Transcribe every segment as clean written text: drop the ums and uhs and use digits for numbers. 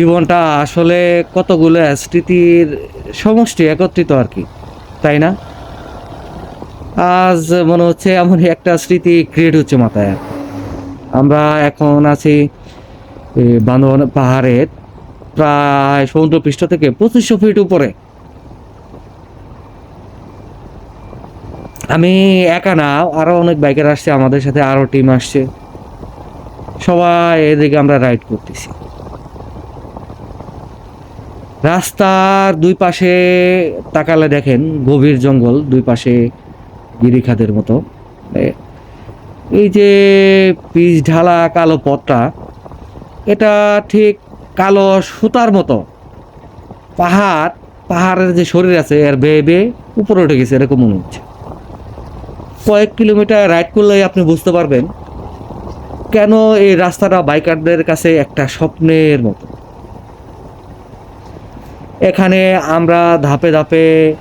জীবনটা আসলে কতগুলো স্মৃতির সমষ্টি একত্রিত আর কি, তাই না? আজ মনে হচ্ছে এমনই একটা স্মৃতি ক্রিয়েট হচ্ছে মাথায় আর কি। আমরা এখন আছি বান্দরবান পাহাড়ের প্রায় সমুদ্রপৃষ্ঠ থেকে 2500 ফিট উপরে। আমি একা না, আরো অনেক বাইকার আসছে আমাদের সাথে, আরো টিম আসছে, সবাই এদিকে আমরা রাইড করতেছি। রাস্তার দুই পাশে তাকালে দেখেন গভীর জঙ্গল, দুই পাশে গিরিখাতের মতো। এ- এই যে পিচ ঢালা কালো পথটা, এটা ঠিক কালো সুতার মতো। পাহাড়, পাহাড়ের যে শরীর আছে এর বেয়ে বেয়ে উপরে উঠে গেছে এরকম মনে হচ্ছে। কয়েক কিলোমিটার রাইড করলেই আপনি বুঝতে পারবেন কেন এই রাস্তাটা বাইকারদের কাছে একটা স্বপ্নের মতো। এখানে আমরা ধাপে ধাপে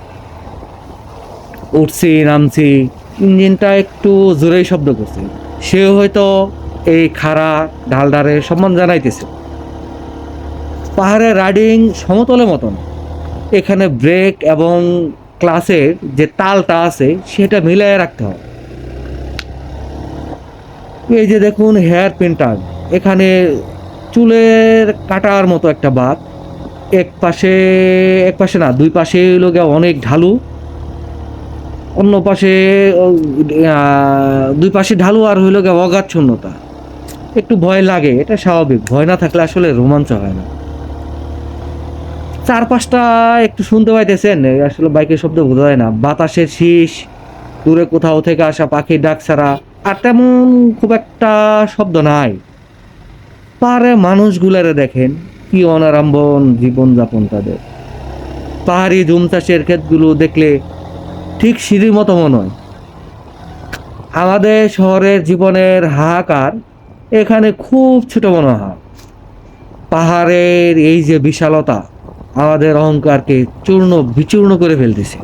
উঠছি নামছি, ইঞ্জিনটা একটু জোরেই শব্দ করছে। সে হয়তো এই খাড়া ঢালডারে সম্মান জানাইতেছে। পাহাড়ের রাইডিং সমতলের মতন, এখানে ব্রেক এবং ক্লাসের যে তালটা আছে সেটা মিলিয়ে রাখতে হবে। এই যে দেখুন হেয়ার পিন টার্ন, এখানে চুলের কাটার মতো একটা বাঁক। এক পাশে, এক পাশে না, দুই পাশে লোক অনেক ঢালু, অন্য পাশে দুই পাশে ঢালু আর হইল গিয়ে অগাধ। একটু ভয় লাগে, এটা স্বাভাবিক, ভয় না থাকলে আসলে রোমাঞ্চ হয় না। চারপাশটা একটু শুনতে পাইতেছেন, আসলে বাইকের শব্দ বোঝা যায় না, বাতাসের শীষ, দূরে কোথাও থেকে আসা পাখির ডাক ছাড়া আর তেমন খুব একটা শব্দ নাই। পাহাড়ে মানুষগুলারে দেখেন কি অনারম্বন জীবনযাপন তাদের। পাহাড়ি জুম চাষের ক্ষেতগুলো দেখলে ঠিক সিঁড়ির মতো মনে হয়। আমাদের শহরের জীবনের হাহাকার এখানে খুব ছোট মনে হয়। পাহাড়ের এই যে বিশালতা আমাদের অহংকারকে চূর্ণ বিচূর্ণ করে ফেলতেছে।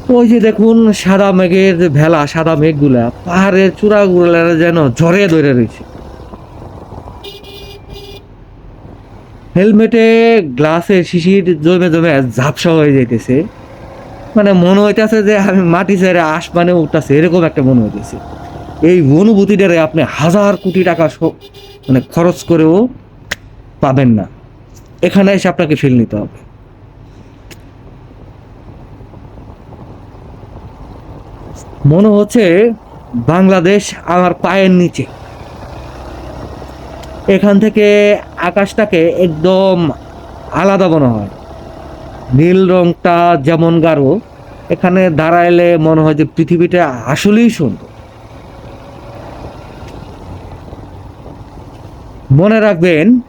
ওই যে দেখুন সাদা মেঘের যে ভেলা, সাদা মেঘগুলা পাহাড়ের চূড়াগুলা যেন ঝড়ে ধরে রয়েছে। হেলমেটে গ্লাসের শিশির জমে জমে ঝাপসা হয়ে যাইতেছে, মানে মনে হইতেছে যে আমি মাটি ছেড়ে আসমানে উঠতেছে, এরকম একটা মনে হইতেছে। এই অনুভূতিটারে আপনি হাজার কোটি টাকা মানে খরচ করেও পাবেন না, এখানে এসে আপনাকে ফিল নিতে হবে। মনে হচ্ছে বাংলাদেশ আমার পায়ের নিচে। এখান থেকে আকাশটাকে একদম আলাদা মনে হয়। নীল রংটা যেমন গাঢ়, এখানে দাঁড়াইলে মনে হয় যে পৃথিবীটা আসলেই সুন্দর। মনে রাখবেন,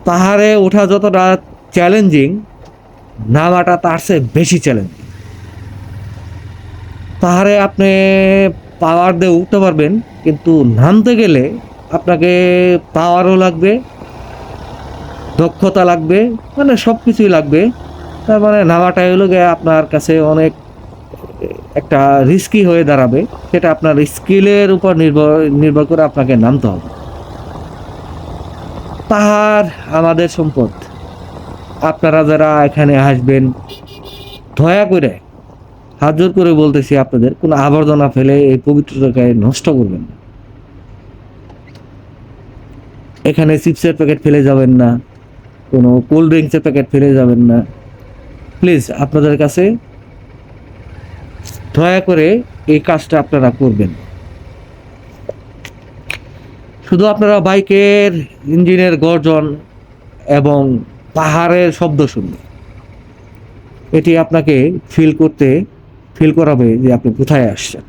পাহাড়ে ওঠা যতটা চ্যালেঞ্জিং, নামাটা তার চেয়ে বেশি চ্যালেঞ্জিং। পাহাড়ে আপনি পাওয়ার দিয়ে উঠতে পারবেন, কিন্তু নামতে গেলে আপনাকে পাওয়ারও লাগবে, দক্ষতা লাগবে, মানে সব কিছুই লাগবে। তার মানে নামাটা হলো গিয়ে আপনার কাছে অনেক একটা রিস্কি হয়ে দাঁড়াবে। সেটা আপনার স্কিলের উপর নির্ভর নির্ভর করে আপনাকে নামতে হবে। পাহাড় আমাদের সম্পদ। আপনারা যারা এখানে আসবেন, দয়া করে হাত জোর করে বলতেছি আপনাদের, কোনো আবর্জনা ফেলে এই পবিত্রতাকে নষ্ট করবেন না। এখানে চিপসের প্যাকেট ফেলে যাবেন না, কোনো কোল্ড ড্রিঙ্কসের প্যাকেট ফেলে যাবেন না। প্লিজ আপনাদের কাছে দয়া করে এই কাজটা আপনারা করবেন। শুধু আপনারা বাইকের ইঞ্জিনের গর্জন এবং পাহাড়ের শব্দ শুনবে, এটি আপনাকে ফিল করাবে যে আপনি কোথায় আসছেন।